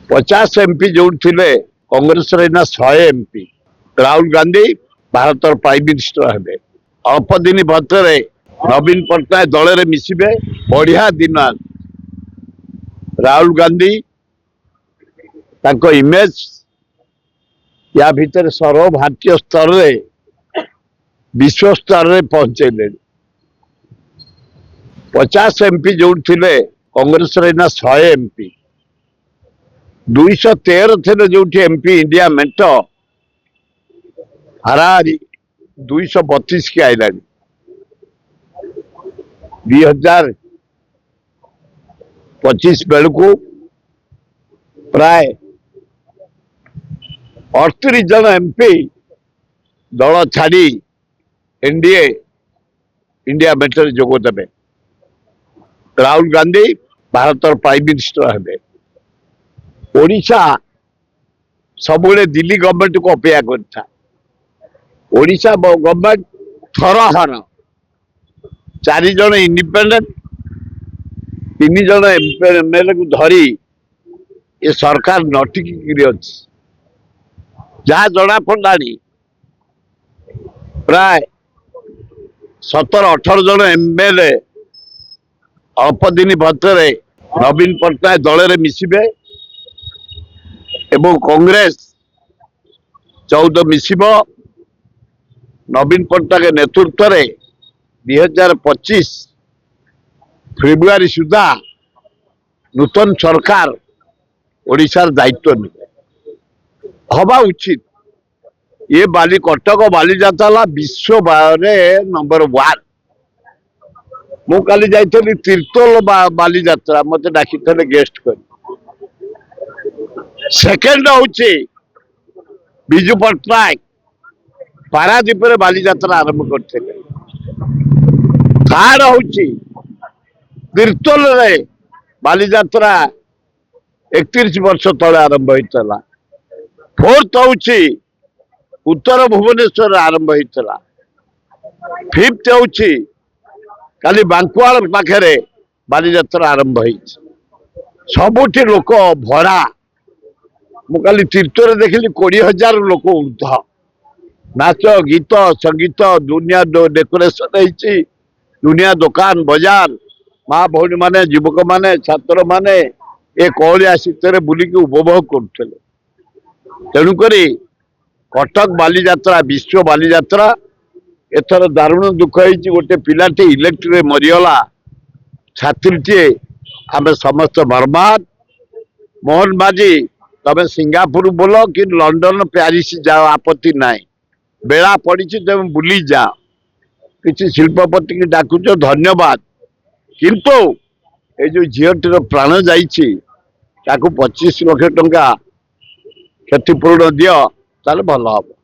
50 MP जो थे कांग्रेस ना 100 MP। Rahul Gandhi Bharat prime minister हे अल्प दिन भर नवीन पट्टनायक दल में मिसबे बढ़िया दिन। राहुल गांधी इमेज या भितर सर्व भारतीय स्तर में विश्व स्तर में पहुंचे। 50 MP जो थे कांग्रेस ना 100 MP। 213 थे जो MP इंडिया मेट हाराहारी 232 की आईला। 2025 बेलू प्राय 38 जन MP दल छाड़ी एनडीए इंडिया मेटर जोगदेवे। राहुल गांधी भारत प्राइम मिनिस्टर हे। ओडिशा सब दिल्ली गवर्नमेंट को अपेक्षा करता। ओडिशा गवर्नमेंट थरहर 4 जन इंडिपेंडेंट 3 जन एमएलए को धरी ये सरकार नटिकी अच्छी। जहाँ जना पड़ा प्राय 17-18 जन एमएलए अल्प दिन भर नवीन पट्टनायक दल में मिसबे एवं कांग्रेस 14 मिसब। नवीन पट्टनायक नेतृत्व में 2025 फेब्रुआरी सुधा नूतन सरकार ओडिशार दायित्व हवा उचित। ये बाली कटक बालीजात्रा विश्व नंबर 1। मु काली जाइली तीर्तोल बालीजात्रा मत डाकी गेस्ट कर। सेकेंड हूँ विजु पट्टनायक पारादीप बालीजात्रा आरंभ करते। थर्ड हूँ तीर्तोल बालीजात्रा 31 वर्ष तले आरंभ होता। फोर्थ हूँ उत्तर भुवनेश्वर आरंभ होता। फिफ्थ हूँ काली बांकुआल पाखे बालीजात्रा आरंभ हो सबुठी लोक भरा। मुझे तीर्थरे देखिली 20,000 लोक ऊर्ध नाच गीत संगीत दुनिया डेकोरेशन है। दुनिया दुकान बाजार माँ भौणी माने युवक माने छात्र माने ए कलिया शीतर बुलिकी उपभोग करते। तेणुक कटक बालीजात्रा विश्व बालीजात्रा एथर दारुण दुख है। गोटे पिलाटी इलेक्ट्री मरीगला छात्री आम समस्त बर्बाद। मोहन बाजी तमें सिंगापुर बोल कि लंडन प्यारिस जाओ आपत्ति ना बेला पड़ी तुम बुली जाओ। किसी शिल्पपति की डाकुच धन्यवाद। किंतु ये जो झीटर प्राण जाइए 25 लाख टंका क्षतिपूरण दियो ताले भल हम।